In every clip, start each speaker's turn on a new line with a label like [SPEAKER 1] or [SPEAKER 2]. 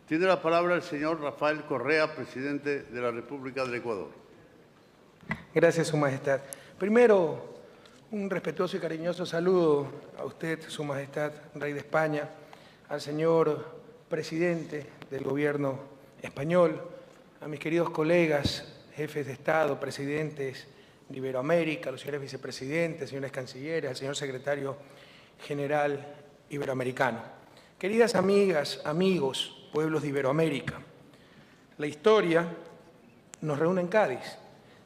[SPEAKER 1] Tiene la palabra el señor Rafael Correa, presidente de la República del Ecuador.
[SPEAKER 2] Gracias, Su Majestad. Primero, un respetuoso y cariñoso saludo a usted, Su Majestad, Rey de España, al señor presidente del Gobierno español, a mis queridos colegas, jefes de Estado, presidentes de Iberoamérica, los señores vicepresidentes, señores cancilleres, al señor secretario general iberoamericano. Queridas amigas, amigos, pueblos de Iberoamérica, la historia nos reúne en Cádiz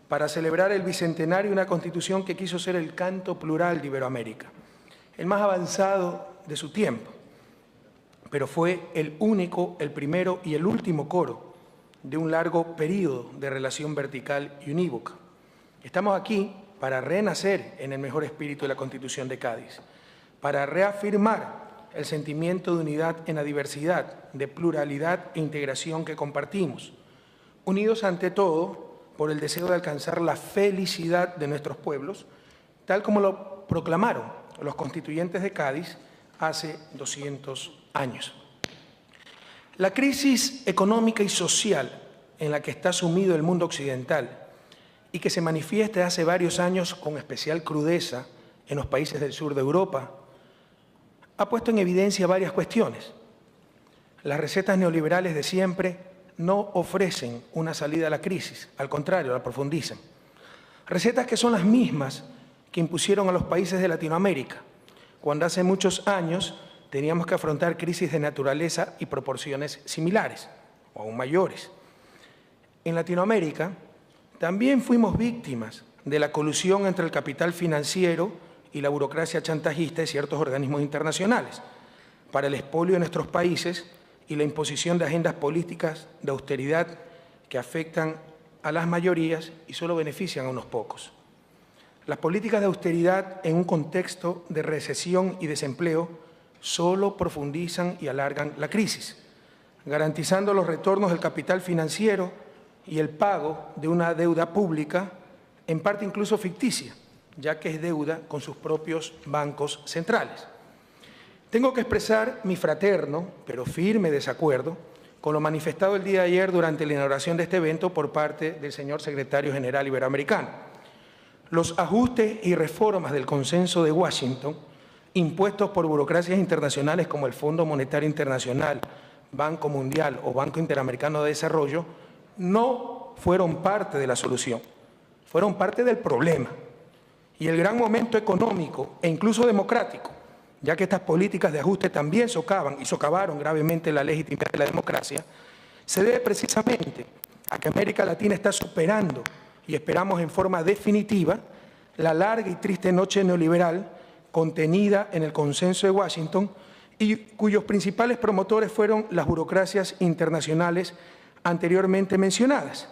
[SPEAKER 2] para celebrar el bicentenario de una Constitución que quiso ser el canto plural de Iberoamérica, el más avanzado de su tiempo, pero fue el único, el primero y el último coro de un largo periodo de relación vertical y unívoca. Estamos aquí para renacer en el mejor espíritu de la Constitución de Cádiz, para reafirmar el sentimiento de unidad en la diversidad, de pluralidad e integración que compartimos, unidos ante todo por el deseo de alcanzar la felicidad de nuestros pueblos, tal como lo proclamaron los constituyentes de Cádiz hace 200 años. La crisis económica y social en la que está sumido el mundo occidental y que se manifiesta hace varios años con especial crudeza en los países del sur de Europa, ha puesto en evidencia varias cuestiones. Las recetas neoliberales de siempre no ofrecen una salida a la crisis, al contrario, la profundizan. Recetas que son las mismas que impusieron a los países de Latinoamérica, cuando hace muchos años teníamos que afrontar crisis de naturaleza y proporciones similares, o aún mayores. En Latinoamérica también fuimos víctimas de la colusión entre el capital financiero y la burocracia chantajista de ciertos organismos internacionales para el expolio de nuestros países y la imposición de agendas políticas de austeridad que afectan a las mayorías y solo benefician a unos pocos. Las políticas de austeridad en un contexto de recesión y desempleo solo profundizan y alargan la crisis, garantizando los retornos del capital financiero y el pago de una deuda pública, en parte incluso ficticia, ya que es deuda con sus propios bancos centrales. Tengo que expresar mi fraterno, pero firme desacuerdo con lo manifestado el día de ayer durante la inauguración de este evento por parte del señor secretario general iberoamericano. Los ajustes y reformas del consenso de Washington, impuestos por burocracias internacionales como el Fondo Monetario Internacional, Banco Mundial o Banco Interamericano de Desarrollo, no fueron parte de la solución, fueron parte del problema. Y el gran momento económico e incluso democrático, ya que estas políticas de ajuste también socavan y socavaron gravemente la legitimidad de la democracia, se debe precisamente a que América Latina está superando, y esperamos en forma definitiva, la larga y triste noche neoliberal contenida en el consenso de Washington y cuyos principales promotores fueron las burocracias internacionales anteriormente mencionadas,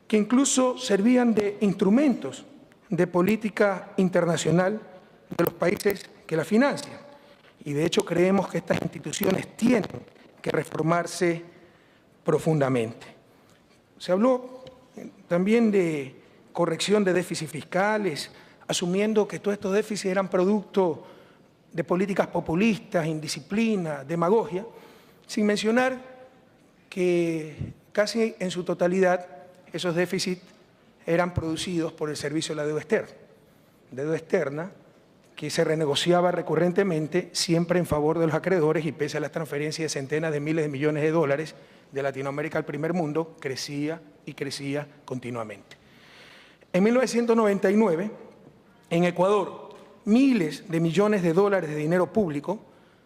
[SPEAKER 2] que incluso servían de instrumentos de política internacional de los países que la financian. Y de hecho creemos que estas instituciones tienen que reformarse profundamente. Se habló también de corrección de déficits fiscales, asumiendo que todos estos déficits eran producto de políticas populistas, indisciplina, demagogia, sin mencionar que casi en su totalidad esos déficits eran producidos por el servicio de la deuda externa que se renegociaba recurrentemente siempre en favor de los acreedores y pese a las transferencias de centenas de miles de millones de dólares de Latinoamérica al primer mundo, crecía y crecía continuamente. En 1999, en Ecuador, miles de millones de dólares de dinero público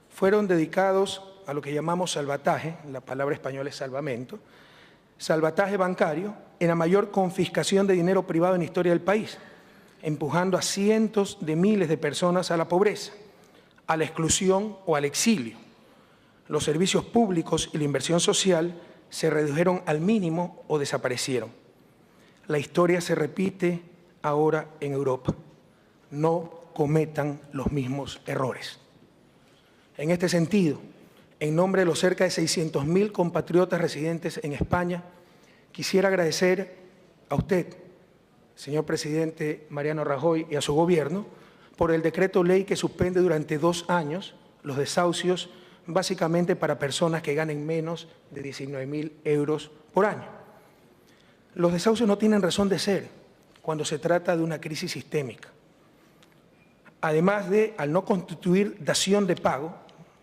[SPEAKER 2] fueron dedicados a lo que llamamos salvataje, la palabra española es salvamento, salvataje bancario en la mayor confiscación de dinero privado en la historia del país, empujando a cientos de miles de personas a la pobreza, a la exclusión o al exilio. Los servicios públicos y la inversión social se redujeron al mínimo o desaparecieron. La historia se repite ahora en Europa. No cometan los mismos errores. En este sentido, en nombre de los cerca de 600.000 compatriotas residentes en España, quisiera agradecer a usted, señor presidente Mariano Rajoy, y a su gobierno por el decreto ley que suspende durante 2 años los desahucios básicamente para personas que ganen menos de 19.000 euros por año. Los desahucios no tienen razón de ser cuando se trata de una crisis sistémica. Además de, al no constituir dación de pago,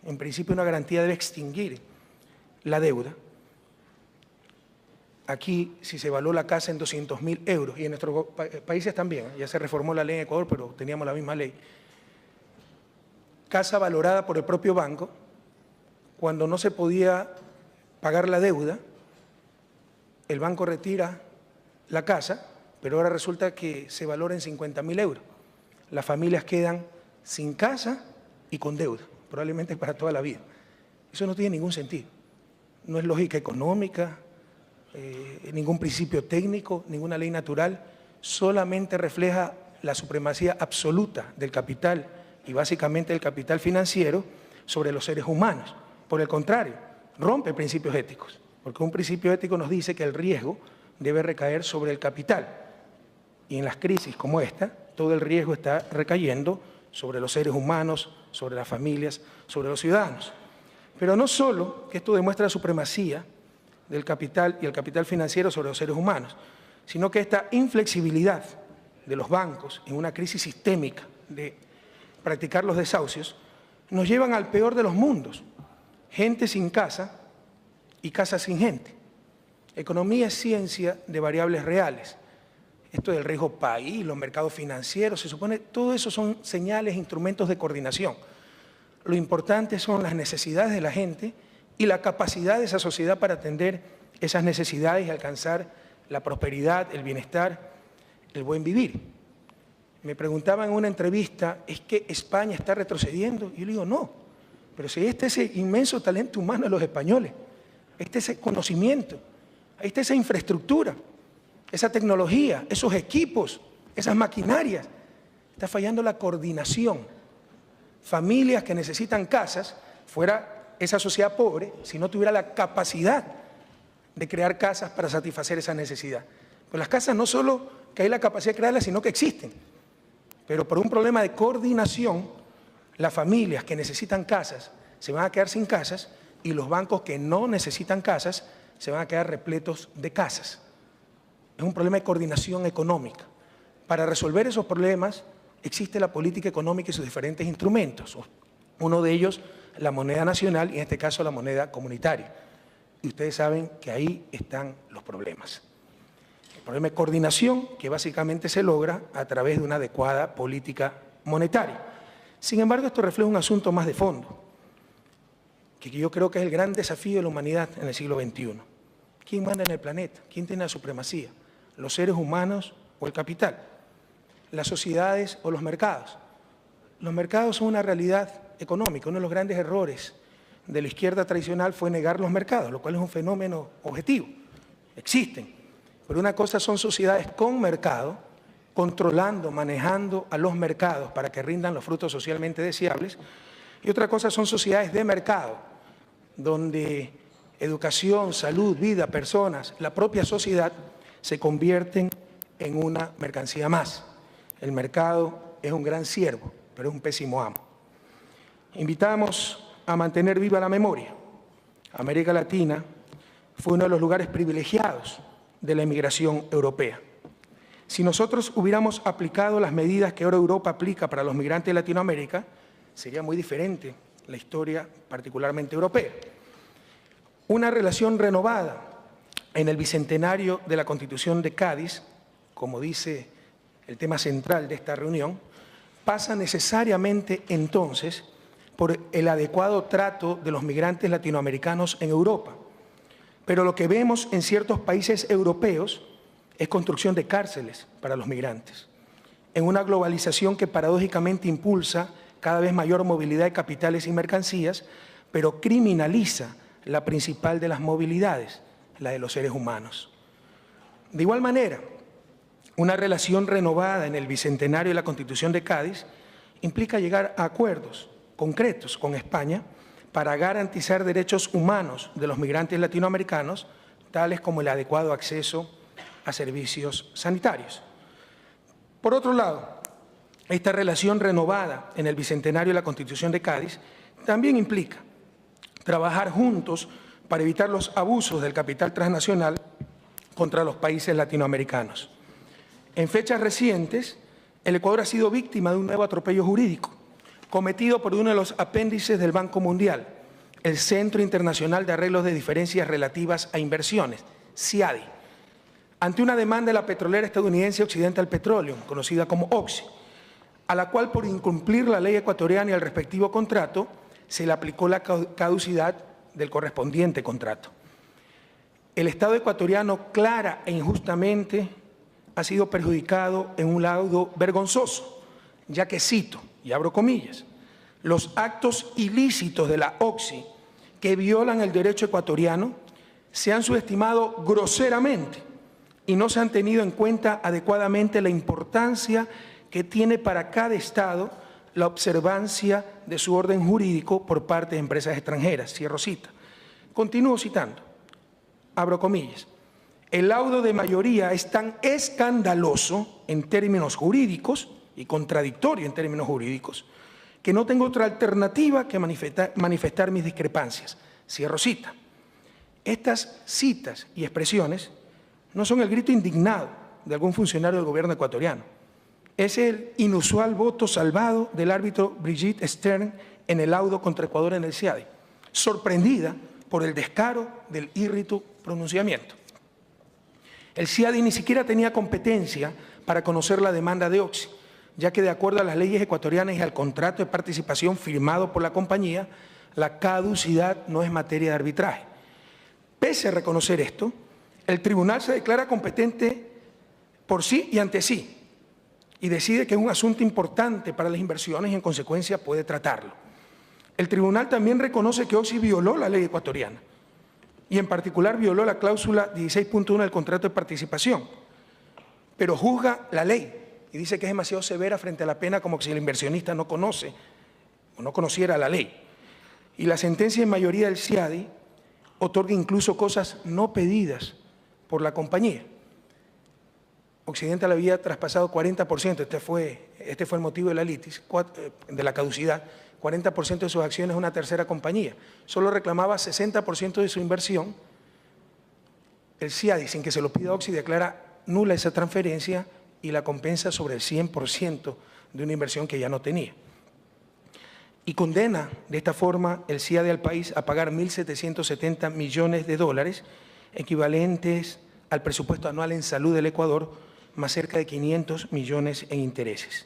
[SPEAKER 2] en principio una garantía debe extinguir la deuda. Aquí, si se evaluó la casa en 200.000 euros, y en nuestros países también, ya se reformó la ley en Ecuador, pero teníamos la misma ley, casa valorada por el propio banco, cuando no se podía pagar la deuda, el banco retira la casa, pero ahora resulta que se valora en 50.000 euros. Las familias quedan sin casa y con deuda, probablemente para toda la vida. Eso no tiene ningún sentido. No es lógica económica, ningún principio técnico, ninguna ley natural, solamente refleja la supremacía absoluta del capital y básicamente del capital financiero sobre los seres humanos. Por el contrario, rompe principios éticos, porque un principio ético nos dice que el riesgo debe recaer sobre el capital. Y en las crisis como esta, todo el riesgo está recayendo sobre los seres humanos, sobre las familias, sobre los ciudadanos. Pero no solo que esto demuestra la supremacía del capital y el capital financiero sobre los seres humanos, sino que esta inflexibilidad de los bancos en una crisis sistémica de practicar los desahucios nos llevan al peor de los mundos: gente sin casa y casa sin gente. Economía es ciencia de variables reales. Esto del riesgo país, los mercados financieros, se supone, todo eso son señales, instrumentos de coordinación. Lo importante son las necesidades de la gente y la capacidad de esa sociedad para atender esas necesidades y alcanzar la prosperidad, el bienestar, el buen vivir. Me preguntaban en una entrevista, ¿es que España está retrocediendo? Y yo le digo, no, pero si ahí está ese inmenso talento humano de los españoles, ahí está ese conocimiento, ahí está esa infraestructura, esa tecnología, esos equipos, esas maquinarias. Está fallando la coordinación. Familias que necesitan casas, fuera esa sociedad pobre, si no tuviera la capacidad de crear casas para satisfacer esa necesidad. Pues las casas no solo que hay la capacidad de crearlas, sino que existen. Pero por un problema de coordinación, las familias que necesitan casas se van a quedar sin casas y los bancos que no necesitan casas se van a quedar repletos de casas. Es un problema de coordinación económica. Para resolver esos problemas existe la política económica y sus diferentes instrumentos. Uno de ellos, la moneda nacional y en este caso la moneda comunitaria. Y ustedes saben que ahí están los problemas. El problema de coordinación que básicamente se logra a través de una adecuada política monetaria. Sin embargo, esto refleja un asunto más de fondo, que yo creo que es el gran desafío de la humanidad en el siglo XXI. ¿Quién manda en el planeta? ¿Quién tiene la supremacía? ¿Los seres humanos o el capital? ¿Las sociedades o los mercados? Los mercados son una realidad económica. Uno de los grandes errores de la izquierda tradicional fue negar los mercados, lo cual es un fenómeno objetivo. Existen. Pero una cosa son sociedades con mercado, controlando, manejando a los mercados para que rindan los frutos socialmente deseables, y otra cosa son sociedades de mercado, donde educación, salud, vida, personas, la propia sociedad se convierten en una mercancía más. El mercado es un gran siervo, pero es un pésimo amo. Invitamos a mantener viva la memoria. América Latina fue uno de los lugares privilegiados de la inmigración europea. Si nosotros hubiéramos aplicado las medidas que ahora Europa aplica para los migrantes de Latinoamérica, sería muy diferente la historia, particularmente europea. Una relación renovada en el bicentenario de la Constitución de Cádiz, como dice el tema central de esta reunión, pasa necesariamente entonces por el adecuado trato de los migrantes latinoamericanos en Europa. Pero lo que vemos en ciertos países europeos es construcción de cárceles para los migrantes, en una globalización que paradójicamente impulsa cada vez mayor movilidad de capitales y mercancías, pero criminaliza la principal de las movilidades, la de los seres humanos. De igual manera, una relación renovada en el bicentenario de la Constitución de Cádiz implica llegar a acuerdos concretos con España para garantizar derechos humanos de los migrantes latinoamericanos, tales como el adecuado acceso a servicios sanitarios. Por otro lado, esta relación renovada en el bicentenario de la Constitución de Cádiz también implica trabajar juntos para evitar los abusos del capital transnacional contra los países latinoamericanos. En fechas recientes, el Ecuador ha sido víctima de un nuevo atropello jurídico cometido por uno de los apéndices del Banco Mundial, el Centro Internacional de Arreglos de Diferencias Relativas a Inversiones, CIADI, ante una demanda de la petrolera estadounidense Occidental Petroleum, conocida como Oxy, a la cual por incumplir la ley ecuatoriana y el respectivo contrato, se le aplicó la caducidad del correspondiente contrato. El Estado ecuatoriano clara e injustamente ha sido perjudicado en un laudo vergonzoso, ya que cito, y abro comillas, los actos ilícitos de la Oxy que violan el derecho ecuatoriano se han subestimado groseramente y no se han tenido en cuenta adecuadamente la importancia que tiene para cada Estado la observancia de su orden jurídico por parte de empresas extranjeras. Cierro cita. Continúo citando. Abro comillas. El laudo de mayoría es tan escandaloso en términos jurídicos y contradictorio en términos jurídicos que no tengo otra alternativa que manifestar mis discrepancias. Cierro cita. Estas citas y expresiones no son el grito indignado de algún funcionario del gobierno ecuatoriano. Es el inusual voto salvado del árbitro Brigitte Stern en el laudo contra Ecuador en el CIADI, sorprendida por el descaro del írrito pronunciamiento. El CIADI ni siquiera tenía competencia para conocer la demanda de Oxy, ya que de acuerdo a las leyes ecuatorianas y al contrato de participación firmado por la compañía, la caducidad no es materia de arbitraje. Pese a reconocer esto, el tribunal se declara competente por sí y ante sí, y decide que es un asunto importante para las inversiones y en consecuencia puede tratarlo. El tribunal también reconoce que Oxy violó la ley ecuatoriana y en particular violó la cláusula 16.1 del contrato de participación, pero juzga la ley y dice que es demasiado severa frente a la pena como si el inversionista no conoce o no conociera la ley. Y la sentencia en mayoría del CIADI otorga incluso cosas no pedidas por la compañía. Occidental había traspasado 40%, este fue el motivo de la litis, de la caducidad, 40% de sus acciones a una tercera compañía. Solo reclamaba 60% de su inversión. El CIADI, sin que se lo pida Oxy, declara nula esa transferencia y la compensa sobre el 100% de una inversión que ya no tenía. Y condena de esta forma el CIADI al país a pagar 1.770 millones de dólares, equivalentes al presupuesto anual en salud del Ecuador, más cerca de 500 millones en intereses.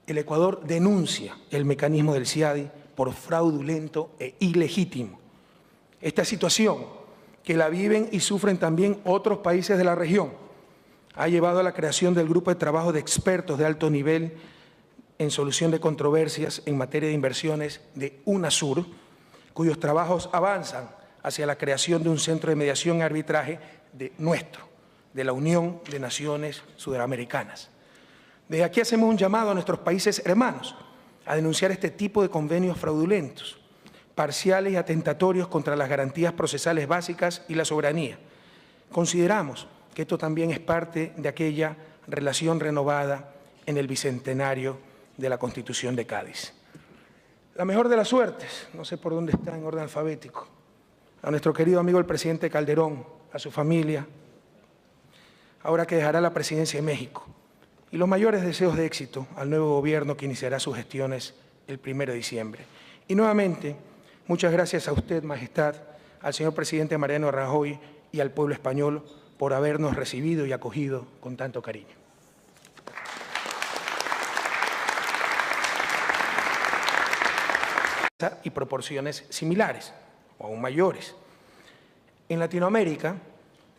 [SPEAKER 2] El Ecuador denuncia el mecanismo del CIADI por fraudulento e ilegítimo. Esta situación, que la viven y sufren también otros países de la región, ha llevado a la creación del grupo de trabajo de expertos de alto nivel en solución de controversias en materia de inversiones de UNASUR, cuyos trabajos avanzan hacia la creación de un centro de mediación y arbitraje de la Unión de Naciones Sudamericanas. Desde aquí hacemos un llamado a nuestros países hermanos a denunciar este tipo de convenios fraudulentos, parciales y atentatorios contra las garantías procesales básicas y la soberanía. Consideramos que esto también es parte de aquella relación renovada en el bicentenario de la Constitución de Cádiz. La mejor de las suertes, no sé por dónde está en orden alfabético, a nuestro querido amigo el presidente Calderón, a su familia, ahora que dejará la presidencia de México, y los mayores deseos de éxito al nuevo gobierno que iniciará sus gestiones el 1 de diciembre. Y nuevamente, muchas gracias a usted, Majestad, al señor presidente Mariano Rajoy y al pueblo español por habernos recibido y acogido con tanto cariño. Y proporciones similares, o aún mayores. En Latinoamérica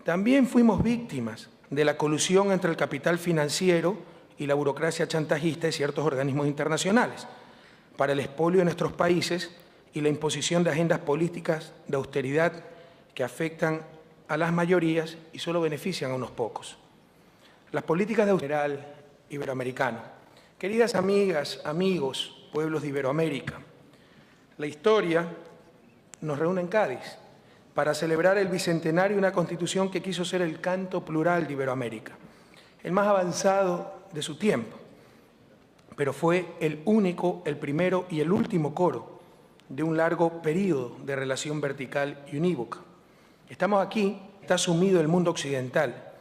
[SPEAKER 2] también fuimos víctimas de la colusión entre el capital financiero y la burocracia chantajista de ciertos organismos internacionales para el expolio de nuestros países y la imposición de agendas políticas de austeridad que afectan a las mayorías y solo benefician a unos pocos. Las políticas de austeridad iberoamericano. Queridas amigas, amigos, pueblos de Iberoamérica, la historia nos reúne en Cádiz para celebrar el bicentenario de una Constitución que quiso ser el canto plural de Iberoamérica, el más avanzado de su tiempo, pero fue el único, el primero y el último coro de un largo periodo de relación vertical y unívoca. Estamos aquí, está sumido el mundo occidental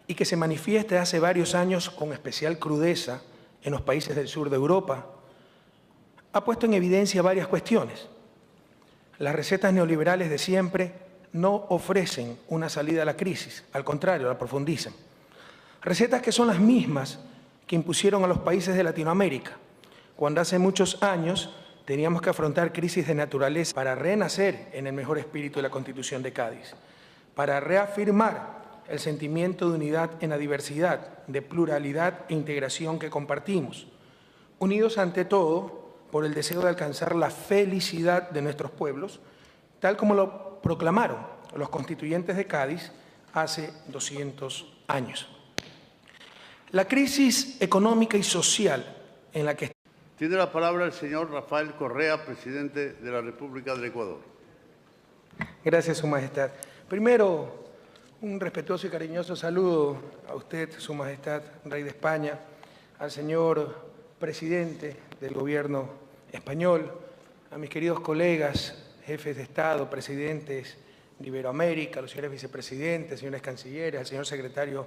[SPEAKER 2] y que se manifiesta hace varios años con especial crudeza en los países del sur de Europa, ha puesto en evidencia varias cuestiones. Las recetas neoliberales de siempre no ofrecen una salida a la crisis, al contrario, la profundizan. Recetas que son las mismas que impusieron a los países de Latinoamérica, cuando hace muchos años teníamos que afrontar crisis de naturaleza para renacer en el mejor espíritu de la Constitución de Cádiz, para reafirmar el sentimiento de unidad en la diversidad, de pluralidad e integración que compartimos, unidos ante todo por el deseo de alcanzar la felicidad de nuestros pueblos, tal como lo proclamaron los constituyentes de Cádiz hace 200 años. La crisis económica y social en la que
[SPEAKER 1] tiene la palabra el señor Rafael Correa, presidente de la República del Ecuador.
[SPEAKER 2] Gracias, Su Majestad. Primero, un respetuoso y cariñoso saludo a usted, Su Majestad, Rey de España, al señor presidente del Gobierno español, a mis queridos colegas, jefes de Estado, presidentes de Iberoamérica, los señores vicepresidentes, señores cancilleres, al señor secretario